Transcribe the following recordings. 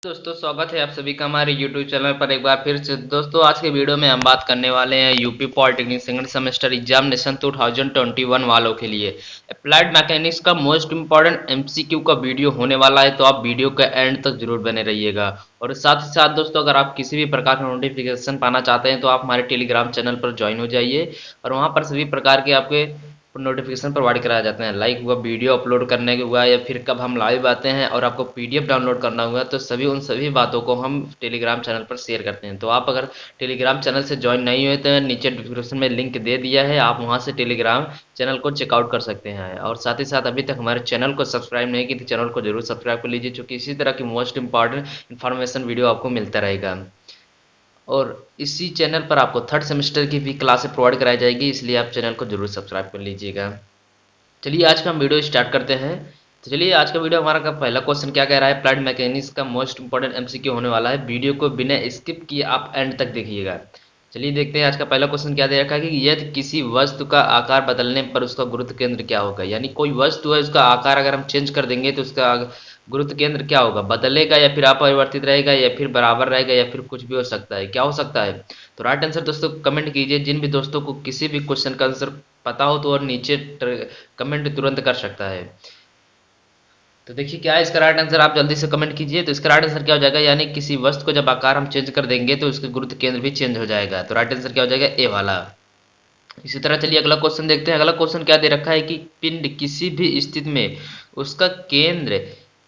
दोस्तों स्वागत है आप सभी का हमारे YouTube चैनल पर एक बार फिर से। दोस्तों आज के वीडियो में हम बात करने वाले हैं UP polytechnic second semester examination 2021 वालों के लिए अप्लाइड मैकेनिक्स का मोस्ट इंपॉर्टेंट एमसीक्यू का वीडियो होने वाला है, तो आप वीडियो के एंड तक जरूर बने रहिएगा। और साथ ही साथ दोस्तों, अगर आप किसी भी प्रकार का नोटिफिकेशन पाना चाहते हैं तो आप हमारे टेलीग्राम चैनल पर ज्वाइन हो जाइए और वहाँ पर सभी प्रकार के आपके नोटिफिकेशन प्रोवाइड कराए जाते हैं। लाइक हुआ, वीडियो अपलोड करने के हुआ, या फिर कब हम लाइव आते हैं और आपको पीडीएफ डाउनलोड करना हुआ, तो उन सभी बातों को हम टेलीग्राम चैनल पर शेयर करते हैं। तो आप अगर टेलीग्राम चैनल से ज्वाइन नहीं हुए तो नीचे डिस्क्रिप्शन में लिंक दे दिया है, आप वहां से टेलीग्राम चैनल को चेकआउट कर सकते हैं। और साथ ही साथ अभी तक हमारे चैनल को सब्सक्राइब नहीं की तो चैनल को जरूर सब्सक्राइब कर लीजिए, क्योंकि इसी तरह की मोस्ट इंपॉर्टेंट इन्फॉर्मेशन वीडियो आपको मिलता रहेगा। और इसी चैनल पर आपको थर्ड सेमेस्टर की भी क्लासेस प्रोवाइड कराई जाएगी, इसलिए आप चैनल को जरूर सब्सक्राइब कर लीजिएगा। चलिए आज का हम वीडियो स्टार्ट करते हैं। तो चलिए आज का वीडियो हमारा का पहला क्वेश्चन क्या कह रहा है। अप्लाइड मैकेनिक्स का मोस्ट इंपॉर्टेंट एमसीक्यू होने वाला है, वीडियो को बिना स्किप किए आप एंड तक देखिएगा। चलिए देखते हैं आज का पहला क्वेश्चन क्या दे रखा है कि यदि किसी वस्तु का आकार बदलने पर उसका गुरुत्व केंद्र क्या होगा। यानी कोई वस्तु है, उसका आकार अगर हम चेंज कर देंगे तो उसका गुरुत्व केंद्र क्या होगा, बदलेगा या फिर अपरिवर्तित रहेगा या फिर बराबर रहेगा या फिर कुछ भी हो सकता है, क्या हो सकता है। तो राइट आंसर दोस्तों कमेंट कीजिए। जिन भी दोस्तों को किसी भी क्वेश्चन का आंसर पता हो तो और नीचे कमेंट तुरंत कर सकता है। तो देखिए क्या है इसका राइट आंसर, आप जल्दी से कमेंट कीजिए। तो इसका राइट आंसर क्या हो जाएगा, यानी किसी वस्तु को जब आकार हम चेंज कर देंगे तो उसके गुरुत्व केंद्र भी चेंज हो जाएगा। तो राइट आंसर क्या हो जाएगा, ए वाला। इसी तरह चलिए अगला क्वेश्चन देखते हैं। अगला क्वेश्चन क्या दे रखा है कि पिंड किसी भी स्थिति में उसका केंद्र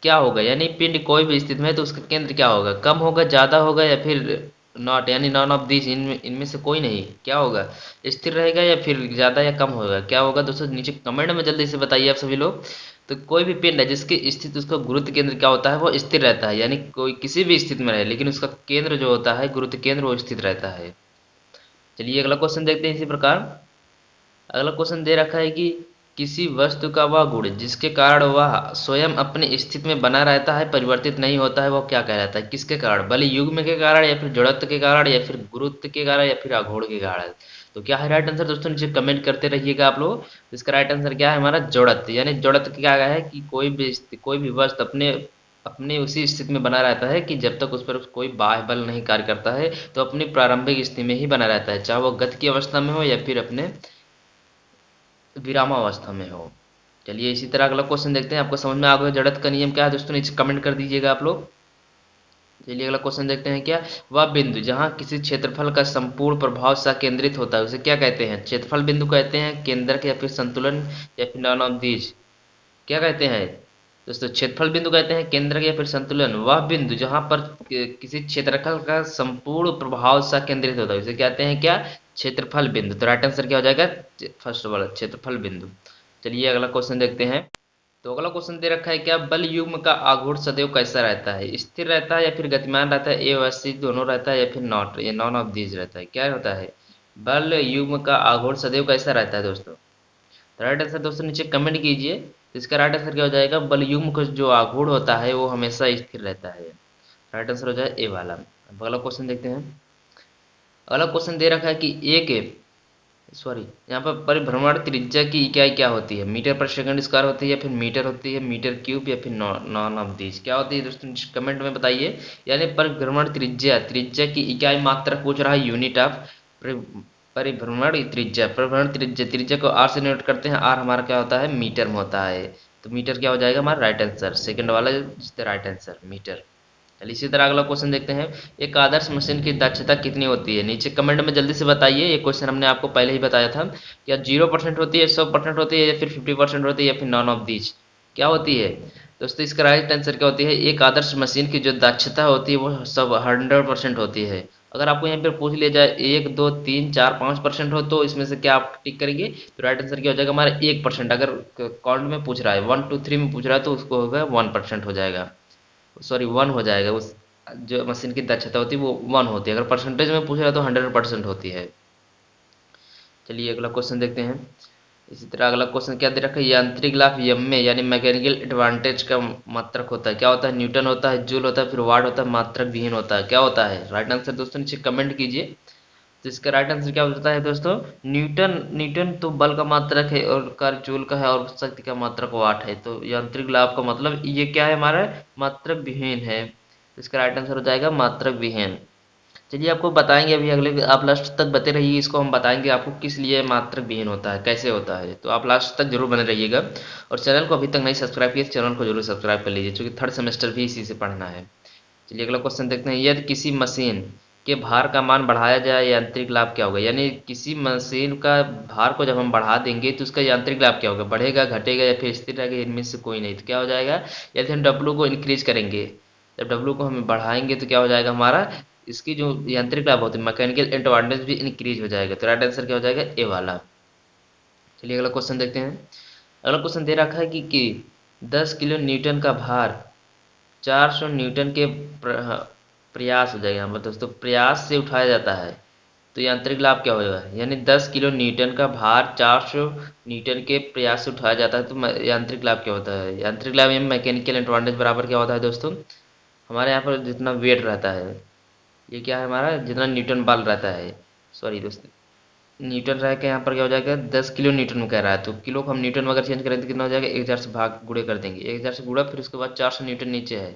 क्या होगा। यानी पिंड कोई भी स्थिति में है तो उसका केंद्र क्या होगा, कम होगा, ज्यादा होगा या फिर नॉट, यानी नॉन ऑफ दिस, इनमें से कोई नहीं, क्या होगा, स्थिर रहेगा या फिर ज्यादा या कम होगा, क्या होगा दोस्तों नीचे कमेंट में जल्दी से बताइए आप सभी लोग। तो कोई भी पिंड है जिसकी स्थिति, उसका गुरुत्व केंद्र क्या होता है, वो स्थिर रहता है। यानी कोई किसी भी स्थिति में रहे लेकिन उसका केंद्र जो होता है, गुरुत्व केंद्र, वो स्थित रहता है। चलिए अगला क्वेश्चन देखते हैं इसी प्रकार। अगला क्वेश्चन दे रखा है कि किसी वस्तु का वह गुण जिसके कारण वह स्वयं अपनी स्थिति में बना रहता है, परिवर्तित नहीं होता है, वह क्या कहलाता है, किसके कारण, बल युग्म के कारण या फिर जड़त्व के कारण या फिर गुरुत्व के कारण या फिर आघूर्ण के कारण। तो क्या है राइट आंसर दोस्तों, नीचे कमेंट करते रहिएगा आप लोग। तो इसका राइट आंसर क्या है हमारा, जड़त्व। यानी जड़त्व क्या है कि कोई भी वस्तु अपने अपने उसी स्थिति में बना रहता है कि जब तक उस पर कोई बाह्य बल नहीं कार्य करता है, तो अपनी प्रारंभिक स्थिति में ही बना रहता है, चाहे वो गति की अवस्था में हो या फिर अपने विरामावस्था में हो। चलिए इसी तरह अगला क्वेश्चन देखते हैं। आपको समझ में आ गया जड़त्व का नियम क्या है दोस्तों, नीचे कमेंट कर दीजिएगा आप लोग। चलिए अगला क्वेश्चन देखते हैं। क्या वह बिंदु जहां किसी क्षेत्रफल का संपूर्ण प्रभाव केंद्रित होता है उसे क्या कहते हैं, क्षेत्रफल बिंदु कहते हैं, केंद्रक या फिर संतुलन या फिर नॉन ऑफ दीज, क्या कहते हैं दोस्तों, क्षेत्रफल बिंदु कहते हैं, केंद्रक या फिर संतुलन। वह बिंदु जहां पर किसी क्षेत्रफल का संपूर्ण प्रभाव केंद्रित होता है उसे कहते हैं क्या, क्षेत्रफल बिंदु। तो राइट आंसर क्या हो जाएगा, फर्स्ट वाला क्षेत्रफल बिंदु। चलिए अगला क्वेश्चन देखते हैं। तो अगला क्वेश्चन दे रखा है, क्या बल युग्म का आघूर्ण सदैव कैसा रहता है, स्थिर रहता है या फिर गतिमान रहता है, ए और सी दोनों रहता है या फिर नॉट, ये नॉन ऑफ दीज रहता है, क्या होता है, बल युग्म का आघूर्ण सदैव कैसा रहता है दोस्तों। तो राइट आंसर दोस्तों नीचे कमेंट कीजिए। तो इसका राइट आंसर क्या हो जाएगा, बल युग्म का जो आघूर्ण होता है वो हमेशा स्थिर रहता है। राइट आंसर हो जाए ए वाला। अब अगला क्वेश्चन देखते हैं। अगला क्वेश्चन दे रखा है कि एक सॉरी यहाँ पर परिभ्रमण त्रिज्या की इकाई क्या होती है, मीटर पर सेकंड स्क्वायर होती है या फिर मीटर होती है, मीटर क्यूब या फिर नॉन ऑफ दिस, क्या होती है दोस्तों कमेंट में बताइए। यानी परिभ्रमण त्रिज्या, त्रिज्या की इकाई मात्रक पूछ रहा है, यूनिट ऑफ परिभ्रमण त्रिज्या, परिभ्रमण त्रिज्या, त्रिज्या को आर से नोट करते हैं, आर हमारा क्या होता है, मीटर में होता है। तो मीटर क्या हो जाएगा हमारा राइट आंसर, सेकंड वाला राइट आंसर मीटर। चलिए इसी तरह अगला क्वेश्चन देखते हैं। एक आदर्श मशीन की दक्षता कितनी होती है, नीचे कमेंट में जल्दी से बताइए। ये क्वेश्चन हमने आपको पहले ही बताया था, क्या 0% होती है, 100% होती है या फिर 50% होती है या फिर नॉन ऑफ दीज, क्या होती है दोस्तों। इसका राइट आंसर क्या होती है, एक आदर्श मशीन की जो दक्षता होती है वो सब 100% होती है। अगर आपको यहाँ पर पूछ लिया जाए 1 2 3 4 5% हो तो इसमें से क्या आप टिक करेंगे। तो राइट आंसर क्या हो जाएगा हमारा 1%। अगर काउंट में पूछ रहा है 1 2 3 में पूछ रहा है तो उसको होगा 1% हो जाएगा, सॉरी 1 हो जाएगा। उस जो मशीन की दक्षता होती है वो 1 होती है। अगर परसेंटेज में पूछ रहा है तो 100% होती है। चलिए अगला क्वेश्चन देखते हैं। इसी तरह अगला क्वेश्चन क्या दे रखा है, यांत्रिक लाभ यम में यानी मैकेनिकल एडवांटेज का मात्रक होता है, क्या होता है, न्यूटन होता है, जूल होता है, फिर वाट होता है, मात्रक विहीन होता है, क्या होता है। राइट आंसर दोस्तों नीचे कमेंट कीजिए। तो इसका राइट आंसर क्या होता है दोस्तों, न्यूटन। न्यूटन तो बल का मात्रक है और कार्य जूल का है और शक्ति का मात्रक वाट है। तो यांत्रिक लाभ का मतलब ये क्या है हमारा, मात्रक विहीन है। तो इसका राइट आंसर हो जाएगा मात्रक विहीन। चलिए आपको बताएंगे अभी अगले, आप लास्ट तक बते रहिए, इसको हम बताएंगे आपको किस लिए मात्रक विहीन होता है, कैसे होता है, तो आप लास्ट तक जरूर बने रहिएगा। और चैनल को अभी तक नहीं सब्सक्राइब किया, चैनल को जरूर सब्सक्राइब कर लीजिए, क्योंकि थर्ड सेमेस्टर भी इसी से पढ़ना है। चलिए अगला क्वेश्चन देखते हैं, यदि किसी मशीन के भार का मान बढ़ाया जाए, यांत्रिक लाभ क्या होगा। यानी किसी मशीन का भार को जब हम बढ़ा देंगे तो उसका यांत्रिक लाभ क्या होगा, बढ़ेगा, घटेगा या फिर स्थिर रहेगा, इनमें से कोई नहीं। तो क्या हो जाएगा, यदि हम डब्लू को इंक्रीज करेंगे, जब डब्लू को हम बढ़ाएंगे तो क्या हो जाएगा हमारा, इसकी जो यांत्रिक लाभ होते हैं, मैकेनिकल एडवांटेज भी इंक्रीज हो जाएगा। तो राइट आंसर क्या हो जाएगा, ए वाला। चलिए अगला क्वेश्चन देखते हैं। अगला क्वेश्चन दे रखा है कि 10 किलो न्यूटन का भार 400 न्यूटन के प्रयास हो जाएगा यहाँ पर दोस्तों, प्रयास से उठाया जाता है, तो यांत्रिक लाभ क्या होगा। यानी 10 किलो न्यूटन का भार 400 न्यूटन के प्रयास से उठाया जाता है, तो यांत्रिक लाभ क्या होता है। यांत्रिक लाभ में मैकेनिकल एडवांटेज बराबर क्या होता है दोस्तों, हमारे यहाँ पर जितना वेट रहता है, ये क्या है हमारा, जितना न्यूटन बल रहता है, सॉरी दोस्तों, न्यूटन रह के यहाँ पर क्या हो जाएगा, 10 किलो न्यूटन में कह रहा है, तो किलो को हम न्यूटन में अगर चेंज करें तो कितना हो जाएगा, 1000 से भाग गुणे कर देंगे, 1000 से गुणा, फिर उसके बाद 400 न्यूटन नीचे है,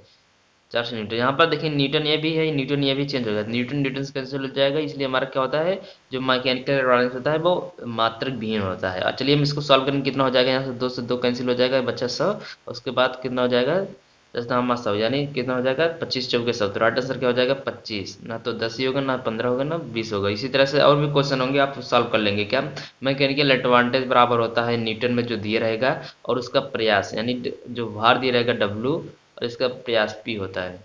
400 न्यूटन। यहाँ पर देखिए न्यूटन ये भी है, न्यूटन ये भी चेंज हो जाएगा, न्यूटन न्यूटन से कैंसिल हो जाएगा, इसलिए हमारा क्या होता है, जो मैकेनिकल एडवांटेज होता है वो मात्रक विहीन होता है। चलिए हम इसको सॉल्व करेंगे, कितना हो जाएगा, यहाँ से दो कैंसिल हो जाएगा, बच्चा 100, उसके बाद कितना हो जाएगा, 10 दामा 100, यानी कितना हो जाएगा, 25 चौके 100। तो राइट आंसर क्या हो जाएगा, 25। ना तो 10 ही होगा, ना 15 होगा, ना 20 होगा। इसी तरह से और भी क्वेश्चन होंगे, आप सॉल्व कर लेंगे। क्या, मैकेनिकल एडवांटेज बराबर होता है न्यूटन में जो दिया रहेगा और उसका प्रयास, यानी जो भार दिया रहेगा डब्लू और इसका प्रयास पी होता है।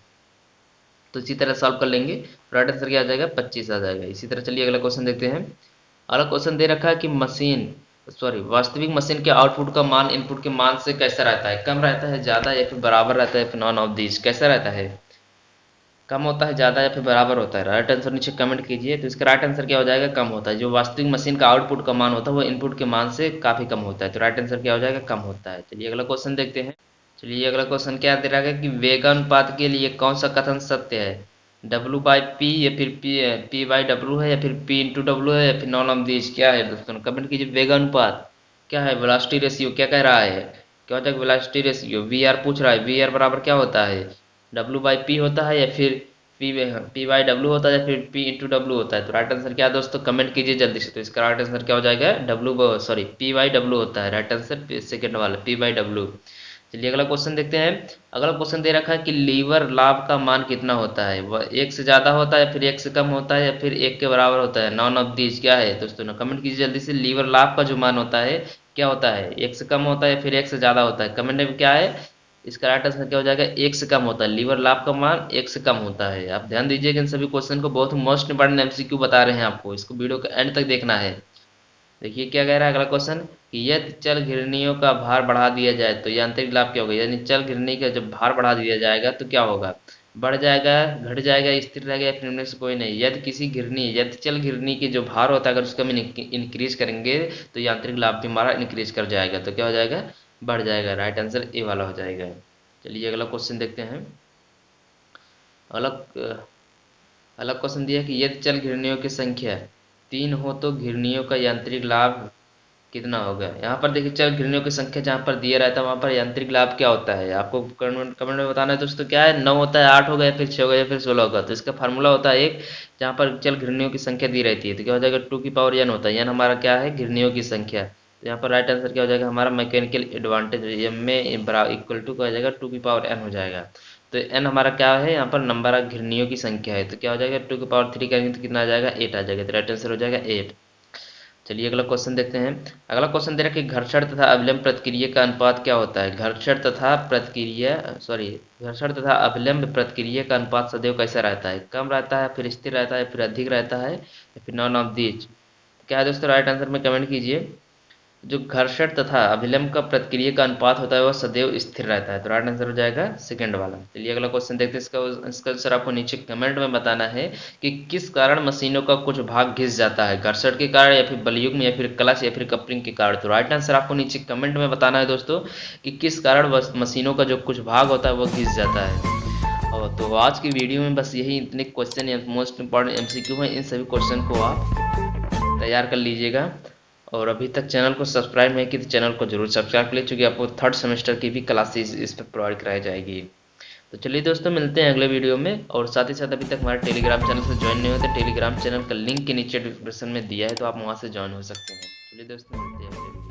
तो इसी तरह सॉल्व कर लेंगे, राइट आंसर क्या आ जाएगा, 25 आ जाएगा। इसी तरह चलिए अगला क्वेश्चन देखते हैं। अगला क्वेश्चन दे रखा है कि वास्तविक मशीन के आउटपुट का मान इनपुट के मान से कैसा रहता है, कम रहता है, ज़्यादा, या फिर बराबर रहता है, फिर नॉन ऑफ दीज कैसा रहता है, कम होता है, ज़्यादा, या फिर बराबर होता है। राइट आंसर नीचे कमेंट कीजिए। तो इसका राइट आंसर क्या हो जाएगा, कम होता है। जो वास्तविक मशीन का आउटपुट का मान होता है वो इनपुट के मान से काफ़ी कम होता है, तो राइट आंसर क्या हो जाएगा, कम होता है। चलिए अगला क्वेश्चन देखते हैं। चलिए अगला क्वेश्चन क्या दे रहा है कि वेगानुपात के लिए कौन सा कथन सत्य है, डब्लू बाई पी, या फिर पी बाई डब्लू है, या फिर पी इंटू डब्लू है, या फिर नॉन ऑफ दिस क्या है दोस्तों, कमेंट कीजिए। वेगानुपात क्या है, वेलोसिटी रेशियो क्या कह रहा है, क्या होता है वेलोसिटी रेशियो, वी आर पूछ रहा है, वी आर बराबर क्या होता है, डब्लू बाई पी होता है, या फिर पी बाई डब्लू होता है, या फिर पी इंटू डब्लू होता है। तो राइट आंसर क्या है दोस्तों, कमेंट कीजिए जल्दी से। तो इसका राइट आंसर क्या हो जाएगा, पी बाई डब्लू होता है, राइट आंसर सेकेंड वाला पी बाई डब्लू। चलिए अगला क्वेश्चन देखते हैं। अगला क्वेश्चन दे रखा है कि लीवर लाभ का मान कितना होता है, वह एक से ज़्यादा होता है, या फिर एक से कम होता है, या फिर एक के बराबर होता है, नॉन ऑफ दीज क्या है दोस्तों ना, कमेंट कीजिए जल्दी से। लीवर लाभ का जो मान होता है क्या होता है, एक से कम होता है, या फिर एक से ज़्यादा होता है, कमेंट में क्या है। इसका राइट आंसर क्या हो जाएगा, एक से कम होता है, लीवर लाभ का मान एक से कम होता है। आप ध्यान दीजिएगा इन सभी क्वेश्चन को, बहुत मोस्ट इंपॉर्टेंट एमसीक्यू बता रहे हैं आपको, इसको वीडियो के एंड तक देखना है। देखिए क्या कह रहा है अगला क्वेश्चन कि यदि चल घिरनियों का भार बढ़ा दिया जाए तो यांत्रिक लाभ क्या होगा। यानी चल घिरनी का जब भार बढ़ा दिया जाएगा तो क्या होगा, बढ़ जाएगा, घट जाएगा, स्थिर रहेगा, या फिर इनमें से कोई नहीं। यदि चल घिरनी के जो भार होता है अगर उसका हम इंक्रीज करेंगे तो यांत्रिक लाभ भी हमारा इंक्रीज कर जाएगा, तो क्या हो जाएगा, बढ़ जाएगा। राइट आंसर ए वाला हो जाएगा। चलिए अगला क्वेश्चन देखते हैं। अलग अलग क्वेश्चन दिया कि यदि चल घिरनियों की संख्या 3 हो तो घिरनियों का यांत्रिक लाभ कितना होगा। यहाँ पर देखिए चल घिरनियों की संख्या जहाँ पर दिया रहता है वहाँ पर यांत्रिक लाभ क्या होता है, आपको कमेंट में बताना है दोस्तों। क्या है, 9 होता है, 8 होगा, या फिर 6 होगा, या फिर 16 होगा। तो इसका फार्मूला होता है एक, जहाँ पर चल घिरनियों की संख्या दी रहती है तो क्या हो जाएगा, 2 की पावर n होता है। n हमारा क्या है, घिरनियों की संख्या। तो यहाँ पर राइट आंसर क्या हो जाएगा हमारा, मैकेनिकल एडवांटेज एम में बराबर इक्वल टू क्या हो जाएगा, 2 की पावर n हो जाएगा। तो n हमारा क्या है, यहाँ पर नंबर ऑफ घिरनियों की संख्या है, तो क्या हो जाएगा, 2 की पावर 3 करेंगे तो कितना आ जाएगा, 8 आ जाएगा। तो राइट आंसर हो जाएगा 8। चलिए अगला क्वेश्चन देखते हैं। अगला क्वेश्चन दे रहा है कि घर्षण तथा अभिलंब प्रतिक्रिया का अनुपात क्या होता है। घर्षण तथा अभिलंब प्रतिक्रिया का अनुपात सदैव कैसा रहता है, कम रहता है, फिर स्थिर रहता है, फिर अधिक रहता है, या फिर नॉन ऑफ दीज क्या है दोस्तों। राइट आंसर में कमेंट कीजिए। जो घर्षण तथा अभिलंब का प्रतिक्रिया का अनुपात होता है वह सदैव स्थिर रहता है, तो राइट आंसर हो जाएगा सेकंड वाला। चलिए अगला क्वेश्चन देखते हैं। इसका आंसर आपको नीचे कमेंट में बताना है कि किस कारण मशीनों का कुछ भाग घिस जाता है, घर्षण के कारण, या फिर बलयुग्म, या फिर क्लच, या फिर कपलिंग के कारण। तो राइट आंसर आपको नीचे कमेंट में बताना है दोस्तों कि किस कारण मशीनों का जो कुछ भाग होता है वो घिस जाता है। और तो आज की वीडियो में बस यही इतने क्वेश्चन मोस्ट इंपॉर्टेंट एमसीक्यू हैं, इन सभी क्वेश्चन को आप तैयार कर लीजिएगा। और अभी तक चैनल को सब्सक्राइब नहीं की तो चैनल को जरूर सब्सक्राइब कर लीजिए, क्योंकि आपको थर्ड सेमेस्टर की भी क्लासेस इस पर प्रोवाइड कराई जाएगी। तो चलिए दोस्तों, मिलते हैं अगले वीडियो में। और साथ ही साथ अभी तक हमारे टेलीग्राम चैनल से ज्वाइन नहीं होते, टेलीग्राम चैनल का लिंक के नीचे डिस्क्रिप्शन में दिया है, तो आप वहाँ से ज्वाइन हो सकते हैं। चलिए दोस्तों, मिलते हैं अगले वीडियो में।